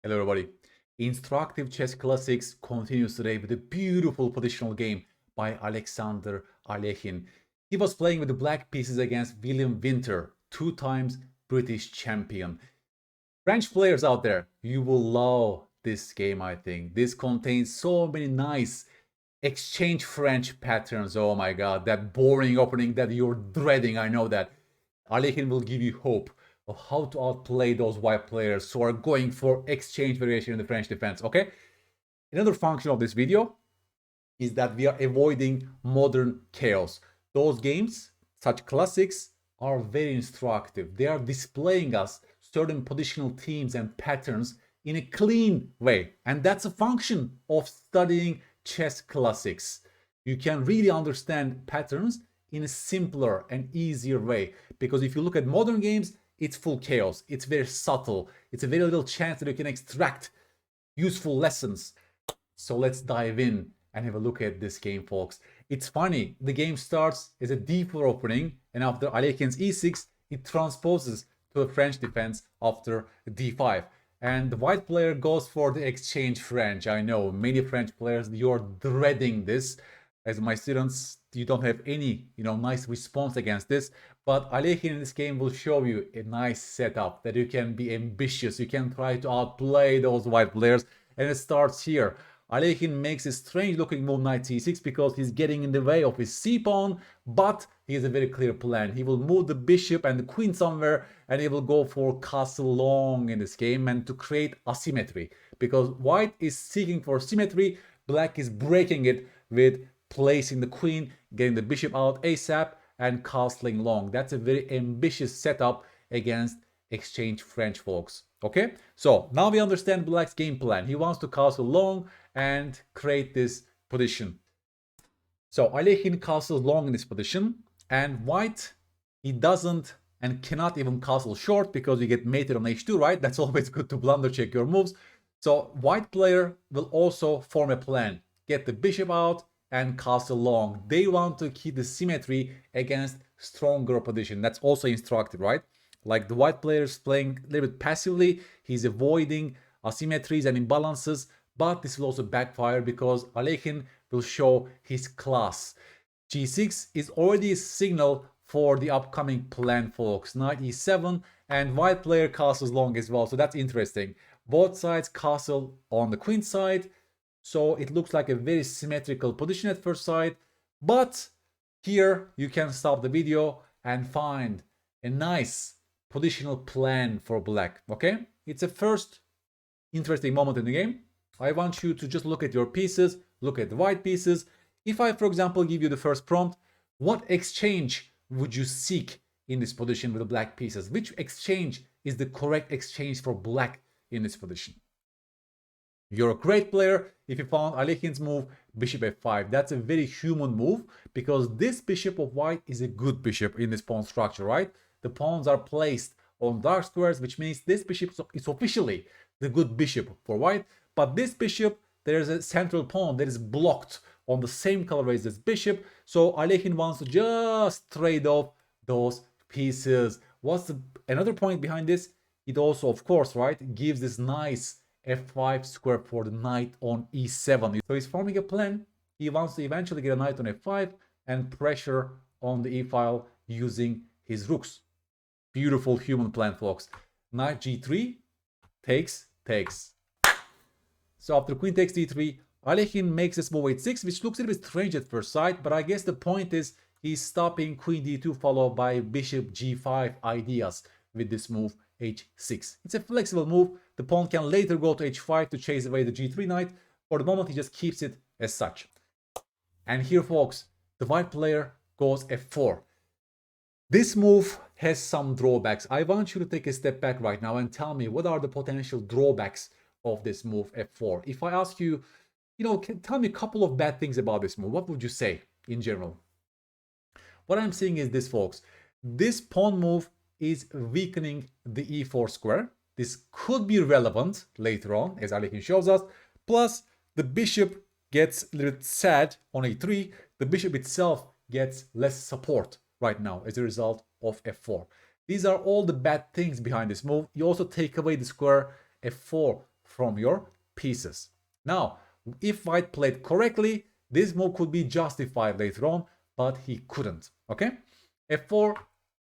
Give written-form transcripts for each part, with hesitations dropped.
Hello everybody. Instructive Chess Classics continues today with a beautiful positional game by Alexander Alekhine. He was playing with the black pieces against William Winter, 2 times British champion. French players out there, you will love this game, I think. This contains so many nice exchange French patterns. Oh my god, that boring opening that you're dreading, I know that. Alekhine will give you hope of how to outplay those white players who are going for exchange variation in the French defense, okay? Another function of this video is that we are avoiding modern chaos. Those games, such classics, are very instructive. They are displaying us certain positional themes and patterns in a clean way. And that's a function of studying chess classics. You can really understand patterns in a simpler and easier way. Because if you look at modern games, it's full chaos. It's very subtle. It's a very little chance that you can extract useful lessons. So let's dive in and have a look at this game, folks. It's funny. The game starts as a d4 opening, and after Alekhine's e6, it transposes to a French defense after d5. And the white player goes for the exchange French. I know many French players, you're dreading this. As my students, you don't have any, nice response against this. But Alekhine in this game will show you a nice setup that you can be ambitious. You can try to outplay those white players. And it starts here. Alekhine makes a strange looking move knight c6 because he's getting in the way of his c-pawn, but he has a very clear plan. He will move the bishop and the queen somewhere, and he will go for castle long in this game and to create asymmetry. Because white is seeking for symmetry, black is breaking it with placing the queen, getting the bishop out ASAP, and castling long. That's a very ambitious setup against exchange French, folks. Okay, so now we understand black's game plan. He wants to castle long and create this position. So Alekhine castles long in this position, and white, he doesn't and cannot even castle short because you get mated on h2, right? That's always good to blunder check your moves. So white player will also form a plan. Get the bishop out and castle long. They want to keep the symmetry against stronger opposition. That's also instructive, right? Like the white player is playing a little bit passively. He's avoiding asymmetries and imbalances, but this will also backfire because Alekhine will show his class. g6 is already a signal for the upcoming plan, folks. Knight e7, and white player castles long as well, so that's interesting. Both sides castle on the queen side, so it looks like a very symmetrical position at first sight, but here you can stop the video and find a nice positional plan for black, okay? It's a first interesting moment in the game. I want you to just look at your pieces, look at the white pieces. If I, for example, give you the first prompt, what exchange would you seek in this position with the black pieces? Which exchange is the correct exchange for black in this position? You're a great player if you found Alekhine's move, bishop f5. That's a very human move because this bishop of white is a good bishop in this pawn structure, right? The pawns are placed on dark squares, which means this bishop is officially the good bishop for white. But this bishop, there's a central pawn that is blocked on the same color as this bishop. So Alekhine wants to just trade off those pieces. What's another point behind this? It also, of course, right, gives this nice f5 square for the knight on e7. So he's forming a plan. He wants to eventually get a knight on f5 and pressure on the e-file using his rooks. Beautiful human plan, folks. Knight g3 takes. So after queen takes d3, Alekhine makes this move h6, which looks a little bit strange at first sight, but I guess the point is he's stopping queen d2 followed by bishop g5 ideas with this move h6. It's a flexible move. The pawn can later go to h5 to chase away the g3 knight. For the moment, he just keeps it as such. And here, folks, the white player goes f4. This move has some drawbacks. I want you to take a step back right now and tell me what are the potential drawbacks of this move f4. If I ask you, tell me a couple of bad things about this move, what would you say in general? What I'm seeing is this, folks. This pawn move is weakening the e4 square. This could be relevant later on, as Alekhine shows us. Plus, the bishop gets a little bit sad on e3. The bishop itself gets less support right now as a result of f4. These are all the bad things behind this move. You also take away the square f4 from your pieces. Now, if white played correctly, this move could be justified later on, but he couldn't. Okay? f4,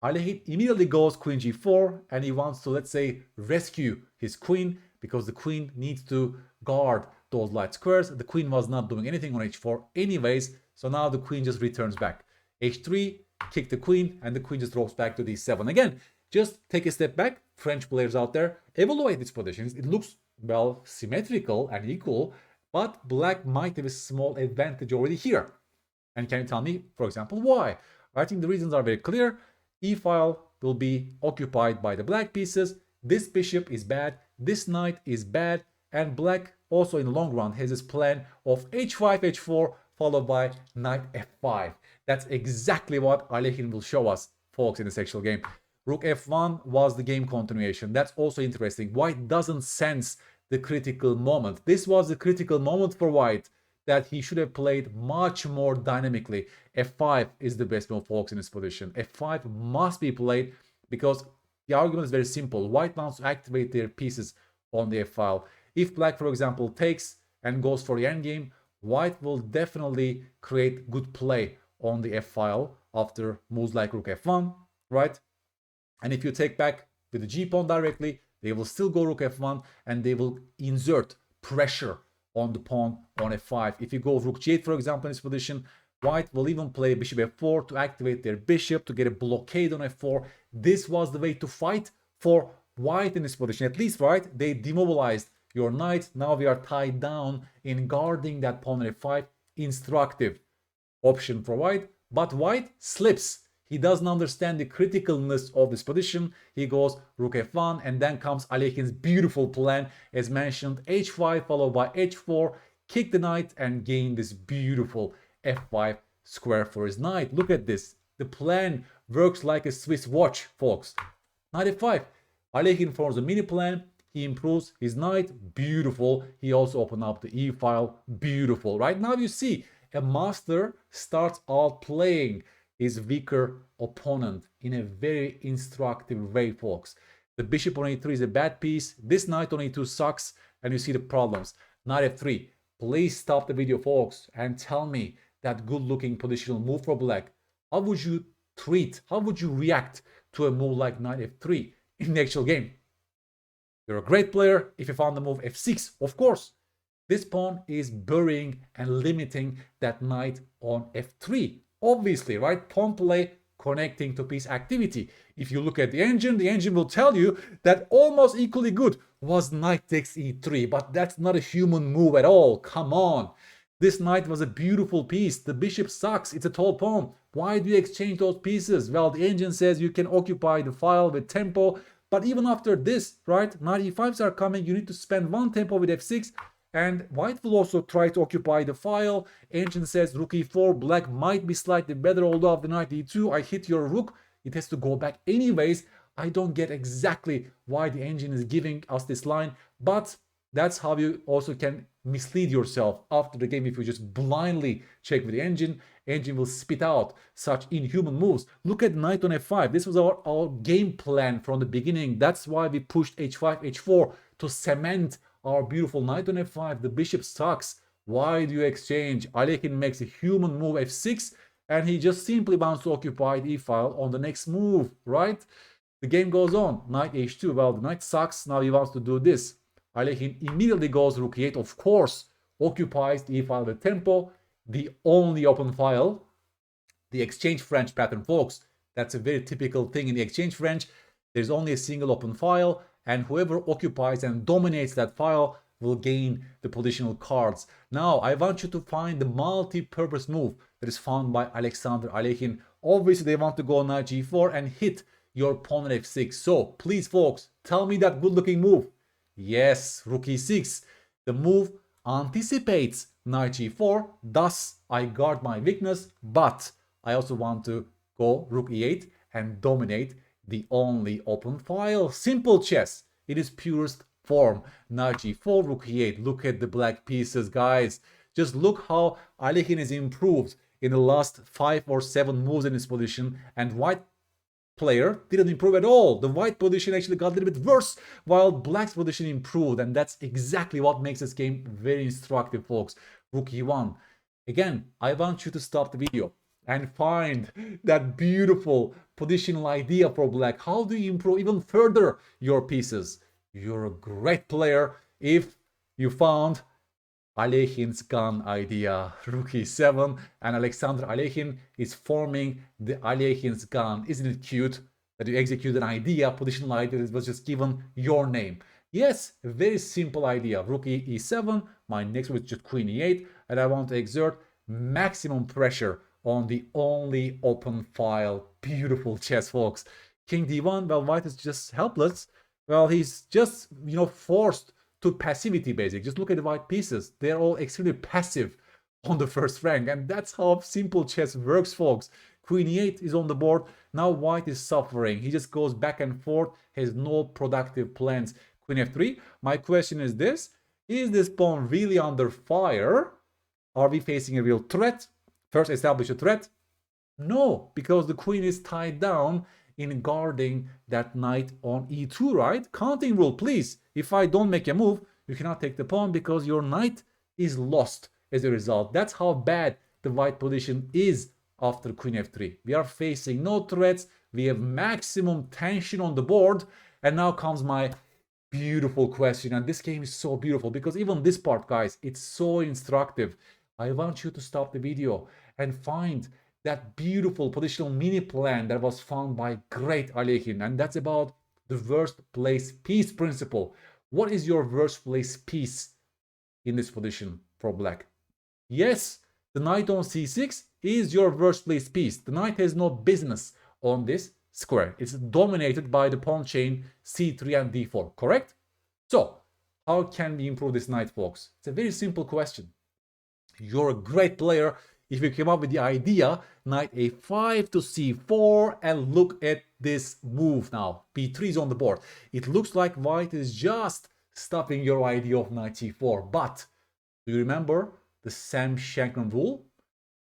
Alekhine immediately goes queen g4, and he wants to, let's say, rescue his queen, because the queen needs to guard those light squares. The queen was not doing anything on h4 anyways, so now the queen just returns back. h3, kick the queen, and the queen just drops back to d7. Again, just take a step back, French players out there, evaluate these positions. It looks, well, symmetrical and equal, but black might have a small advantage already here. And can you tell me, for example, why? I think the reasons are very clear. E-file will be occupied by the black pieces. This bishop is bad, this knight is bad, and black also in the long run has this plan of h5, h4, followed by knight f5. That's exactly what Alekhine will show us, folks, in this actual game. Rook f1 was the game continuation. That's also interesting. White doesn't sense the critical moment. This was the critical moment for white, that he should have played much more dynamically. f5 is the best move, folks, in this position. f5 must be played because the argument is very simple. White wants to activate their pieces on the f-file. If black, for example, takes and goes for the endgame, white will definitely create good play on the f-file after moves like rook f1, right? And if you take back with the g-pawn directly, they will still go rook f1, and they will insert pressure on the pawn on f5. If you go rook g8, for example, in this position, white will even play bishop f4 to activate their bishop, to get a blockade on f4. This was the way to fight for white in this position. At least, right, they demobilized your knight. Now we are tied down in guarding that pawn on f5. Instructive option for white, but white slips. He doesn't understand the criticalness of this position. He goes rook f1, and then comes Alekhine's beautiful plan, as mentioned, h5 followed by h4, kick the knight and gain this beautiful f5 square for his knight. Look at this. The plan works like a Swiss watch, folks. Knight f5. Alekhine forms a mini plan. He improves his knight. Beautiful. He also opened up the e-file. Beautiful. Right now you see a master starts out playing his weaker opponent in a very instructive way, folks. The bishop on e3 is a bad piece. This knight on e2 sucks, and you see the problems. Knight f3. Please stop the video, folks, and tell me that good-looking positional move for black. How would you treat, how would you react to a move like knight f3 in the actual game? You're a great player if you found the move f6, of course. This pawn is burying and limiting that knight on f3. Obviously, right? Pawn play connecting to piece activity. If you look at the engine will tell you that almost equally good was knight takes e3, but that's not a human move at all. Come on. This knight was a beautiful piece. The bishop sucks. It's a tall pawn. Why do you exchange those pieces? Well, the engine says you can occupy the file with tempo, but even after this, right? Knight e5s are coming. You need to spend one tempo with f6. And white will also try to occupy the file. Engine says rook e4. Black might be slightly better, although after knight e2, I hit your rook. It has to go back anyways. I don't get exactly why the engine is giving us this line, but that's how you also can mislead yourself after the game. If you just blindly check with the engine will spit out such inhuman moves. Look at knight on f5. This was our game plan from the beginning. That's why we pushed h5, h4 to cement our beautiful knight on f5. The bishop sucks. Why do you exchange? Alekhine makes a human move f6, and he just simply wants to occupy the e-file on the next move, right? The game goes on. Knight h2. Well, the knight sucks. Now he wants to do this. Alekhine immediately goes rook e8. Of course, occupies the e-file with tempo. The only open file. The exchange French pattern, folks. That's a very typical thing in the exchange French. There's only a single open file, and whoever occupies and dominates that file will gain the positional cards. Now, I want you to find the multi-purpose move that is found by Alexander Alekhine. Obviously, they want to go knight g4 and hit your pawn at f6. So, please, folks, tell me that good-looking move. Yes, rook e6. The move anticipates knight g4. Thus, I guard my weakness, but I also want to go rook e8 and dominate the only open file. Simple chess in its purest form. Knight g4, rook e8. Look at the black pieces, guys. Just look how Alekhine is improved in the last 5 or 7 moves in this position, and white player didn't improve at all. The white position actually got a little bit worse while black's position improved, and that's exactly what makes this game very instructive, folks. Rook e1. Again, I want you to stop the video and find that beautiful positional idea for black. How do you improve even further your pieces? You're a great player if you found Alekhine's gun idea. Rook e7, and Alexander Alekhine is forming the Alekhine's gun. Isn't it cute that you execute an idea, positional idea that was just given your name? Yes, a very simple idea. Rook e7, my next move is just queen e8, and I want to exert maximum pressure on the only open file. Beautiful chess, folks. King d1, well, white is just helpless. Well, he's just, forced to passivity, basically. Just look at the white pieces. They're all extremely passive on the first rank, and that's how simple chess works, folks. Queen e8 is on the board. Now white is suffering. He just goes back and forth, has no productive plans. Queen f3. My question is this: is this pawn really under fire? Are we facing a real threat? First, establish a threat. No, because the queen is tied down in guarding that knight on e2, right? Counting rule, please. If I don't make a move, you cannot take the pawn because your knight is lost as a result. That's how bad the white position is after queen f3. We are facing no threats. We have maximum tension on the board. And now comes my beautiful question. And this game is so beautiful because even this part, guys, it's so instructive. I want you to stop the video and find that beautiful positional mini plan that was found by great Alekhine, and that's about the worst place piece principle. What is your worst place piece in this position for black? Yes, the knight on c6 is your worst place piece. The knight has no business on this square. It's dominated by the pawn chain c3 and d4, correct? So, how can we improve this knight, folks? It's a very simple question. You're a great player if you came up with the idea, knight a5 to c4, and look at this move now. b3 is on the board. It looks like white is just stopping your idea of knight c4. But do you remember the Shankland Rule?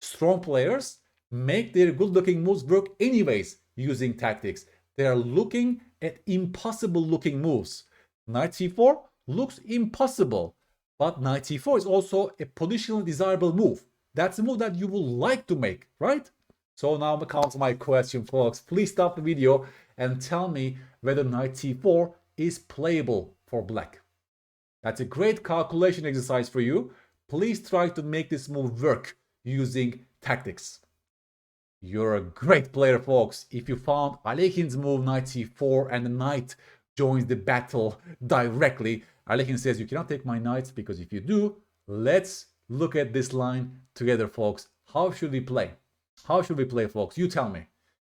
Strong players make their good-looking moves work anyways using tactics. They are looking at impossible-looking moves. Knight c4 looks impossible, but knight c4 is also a positionally desirable move. That's a move that you would like to make, right? So now comes my question, folks. Please stop the video and tell me whether knight c4 is playable for black. That's a great calculation exercise for you. Please try to make this move work using tactics. You're a great player, folks. If you found Alekhine's move knight c4 and the knight joins the battle directly, Alekhine says you cannot take my knights because if you do, let's look at this line together, folks. How should we play? How should we play, folks? You tell me.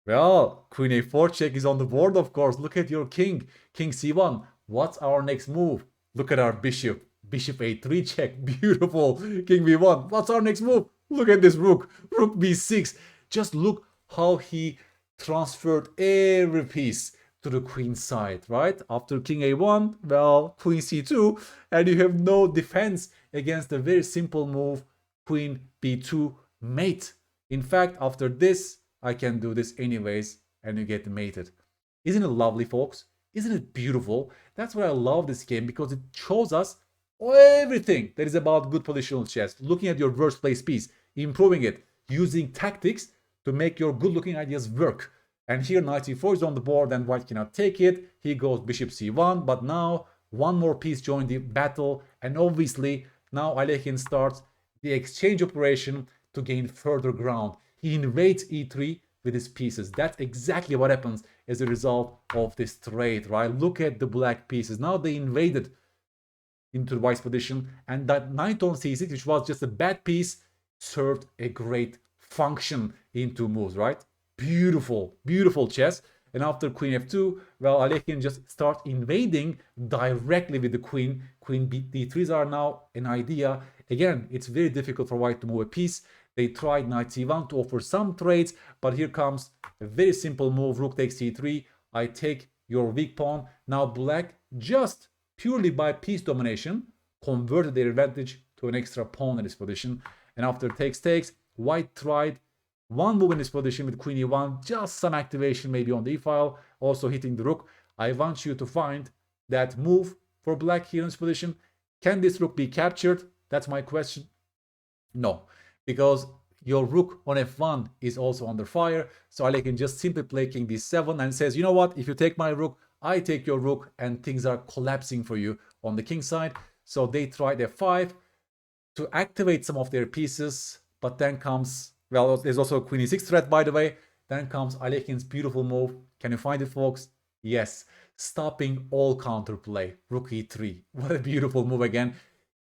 Well, queen a4 check is on the board, of course. Look at your king. King c1. What's our next move? Look at our bishop. Bishop a3 check. Beautiful. King b1. What's our next move? Look at this rook. Rook b6. Just look how he transferred every piece to the queen side, right? After king a1, well, queen c2, and you have no defense against the very simple move, queen b2 mate. In fact, after this, I can do this anyways, and you get mated. Isn't it lovely, folks? Isn't it beautiful? That's why I love this game, because it shows us everything that is about good positional chess. Looking at your worst place piece, improving it, using tactics to make your good-looking ideas work. And here knight c4 is on the board and white cannot take it. He goes bishop c1, but now one more piece joined the battle, and obviously now Alekhine starts the exchange operation to gain further ground. He invades e3 with his pieces. That's exactly what happens as a result of this trade, right? Look at the black pieces. Now they invaded into the white's position, and that knight on c6, which was just a bad piece, served a great function in two moves, right? Beautiful, beautiful chess. And after queen f2, well, Alekhine just starts invading directly with the queen. Queen d3s are now an idea. Again, it's very difficult for white to move a piece. They tried knight c1 to offer some trades, but here comes a very simple move. Rook takes c3. I take your weak pawn. Now black, just purely by piece domination, converted their advantage to an extra pawn in this position. And after takes, white tried one move in this position with queen e1, just some activation maybe on the e-file, also hitting the rook. I want you to find that move for black here in this position. Can this rook be captured? That's my question. No, because your rook on f1 is also under fire. So Alekhine just simply play king d7 and says, you know what, if you take my rook, I take your rook, and things are collapsing for you on the king side. So they tried f5 to activate some of their pieces, but then comes, well, there's also a queen e6 threat, by the way. Then comes Alekhine's beautiful move. Can you find it, folks? Yes, stopping all counterplay. Rook e3. What a beautiful move again.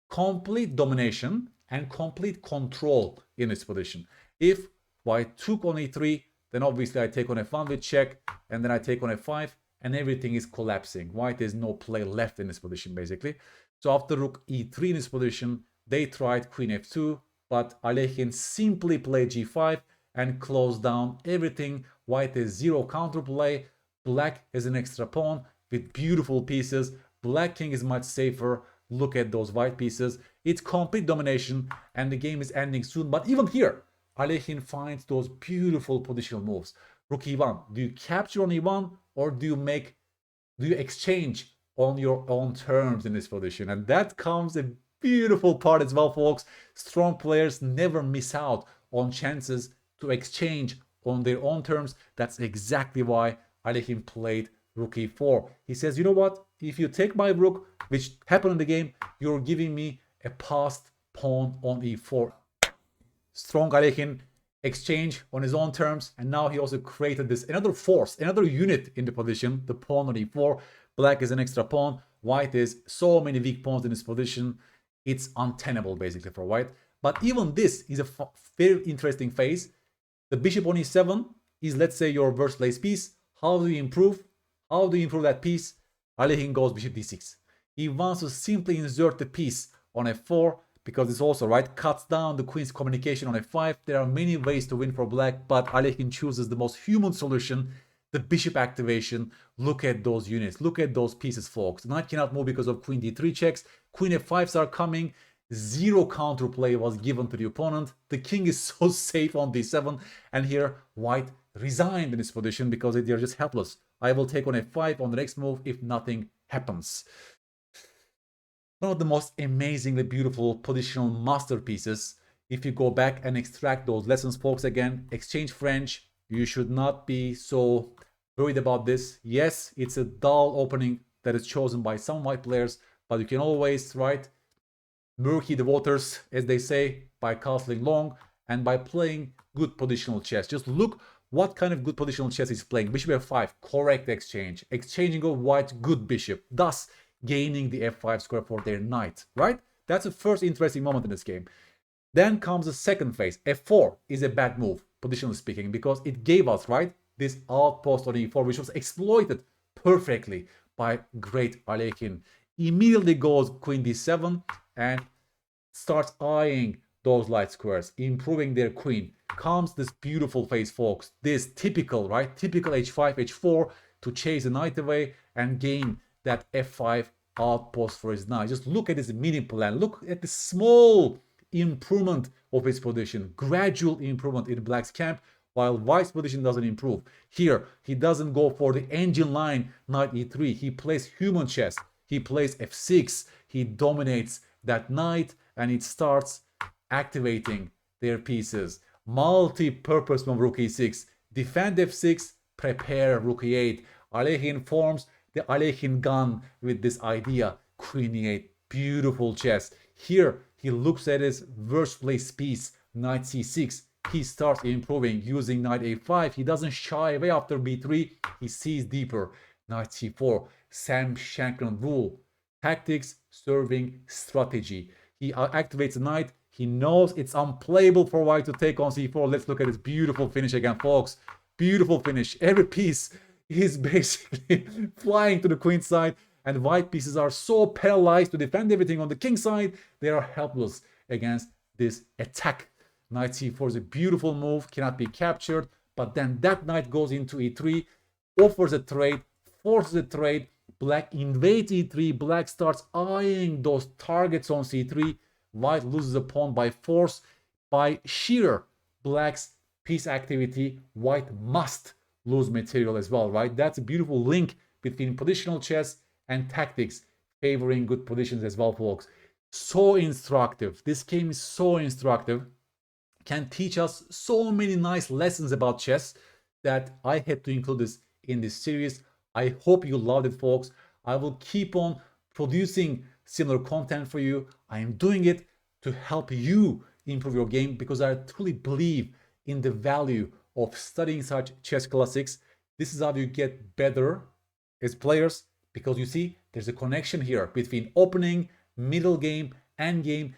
Complete domination and complete control in this position. If white took on e3, then obviously I take on f1 with check, and then I take on f5, and everything is collapsing. White has no play left in this position, basically. So after rook e3 in this position, they tried queen f2, but Alekhine simply played g5 and closed down everything. White has zero counterplay. Black has an extra pawn with beautiful pieces. Black king is much safer. Look at those white pieces. It's complete domination, and the game is ending soon. But even here, Alekhine finds those beautiful positional moves. Rook e1. Do you capture on e1, or do you exchange on your own terms in this position? And that comes a beautiful part as well, folks. Strong players never miss out on chances to exchange on their own terms. That's exactly why Alekhine played rook e4. He says, you know what? If you take my rook, which happened in the game, you're giving me a passed pawn on e4. Strong Alekhine exchange on his own terms, and now he also created this another force, another unit in the position, the pawn on e4. Black is an extra pawn. White is so many weak pawns in this position. It's untenable basically for white. But even this is a very interesting phase. The bishop on e7 is, let's say, your worst placed piece. How do you improve? How do you improve that piece? Alekhine goes bishop d6. He wants to simply insert the piece on f4, because it's also, right, cuts down the queen's communication on f5. There are many ways to win for black, but Alekhine chooses the most human solution, the bishop activation. Look at those units. Look at those pieces, folks. Knight cannot move because of queen d3 checks. Queen f5s are coming. Zero counterplay was given to the opponent. The king is so safe on d7, and here white resigned in this position because they're just helpless. I will take on f5 on the next move if nothing happens. One of the most amazingly beautiful positional masterpieces. If you go back and extract those lessons, folks, again, exchange French, you should not be so worried about this. Yes, it's a dull opening that is chosen by some white players, but you can always, right, murky the waters, as they say, by castling long and by playing good positional chess. Just look what kind of good positional chess he's playing. Bishop f5, correct exchange. Exchanging of white, good bishop. Thus, gaining the f5 square for their knight, right? That's the first interesting moment in this game. Then comes the second phase. f4 is a bad move, positionally speaking, because it gave us, right, this outpost on e4, which was exploited perfectly by great Alekhine. Immediately goes queen d7 and starts eyeing those light squares, improving their queen. Comes this beautiful phase, folks. This typical, right, typical h5, h4 to chase the knight away and gain that f5 outpost for his knight. Just look at this mini plan. Look at the small improvement of his position. Gradual improvement in black's camp, while white's position doesn't improve. Here, he doesn't go for the engine line knight e3. He plays human chess. He plays f6. He dominates that knight, and it starts activating their pieces. Multi-purpose move rook e6. Defend f6. Prepare rook e8. Alekhine forms the Alekhine gun with this idea. Queen e8. Beautiful chess. Here, he looks at his worst placed piece, knight c6. He starts improving using knight a5. He doesn't shy away after b3. He sees deeper. Knight c4. Shankland Rule. Tactics serving strategy. He activates the knight. He knows it's unplayable for white to take on c4. Let's look at this beautiful finish again, folks. Beautiful finish. Every piece is basically flying to the queen side, and white pieces are so paralyzed to defend everything on the king side, they are helpless against this attack. Knight c4 is a beautiful move, cannot be captured, but then that knight goes into e3, offers a trade, forces a trade. Black invades e3. Black starts eyeing those targets on c3. White loses a pawn by force, by sheer black's piece activity, white must lose material as well, right? That's a beautiful link between positional chess and tactics, favoring good positions as well, folks. So instructive. This game is so instructive. Can teach us so many nice lessons about chess that I had to include this in this series. I hope you loved it, folks. I will keep on producing similar content for you. I am doing it to help you improve your game because I truly believe in the value of studying such chess classics. This is how you get better as players because you see there's a connection here between opening, middle game, end game.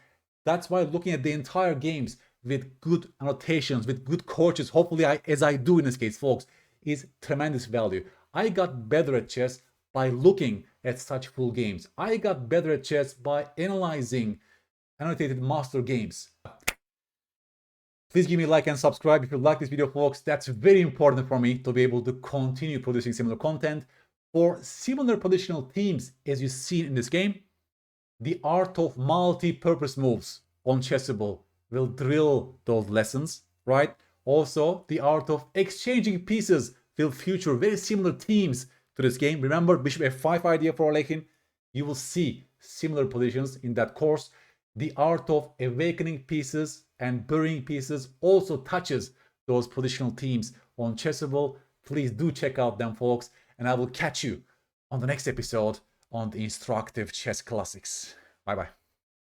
That's why looking at the entire games with good annotations, with good coaches, hopefully as I do in this case, folks, is tremendous value. I got better at chess by looking at such full games. I got better at chess by analyzing annotated master games. Please give me a like and subscribe if you like this video, folks. That's very important for me to be able to continue producing similar content. For similar positional themes as you see in this game, the art of multi-purpose moves on Chessable will drill those lessons, right? Also, the art of exchanging pieces will feature very similar themes to this game. Remember, bishop f5 idea for Alekhine? You will see similar positions in that course. The art of awakening pieces and burying pieces also touches those positional themes on Chessable. Please do check out them, folks, and I will catch you on the next episode on the instructive chess classics. Bye bye.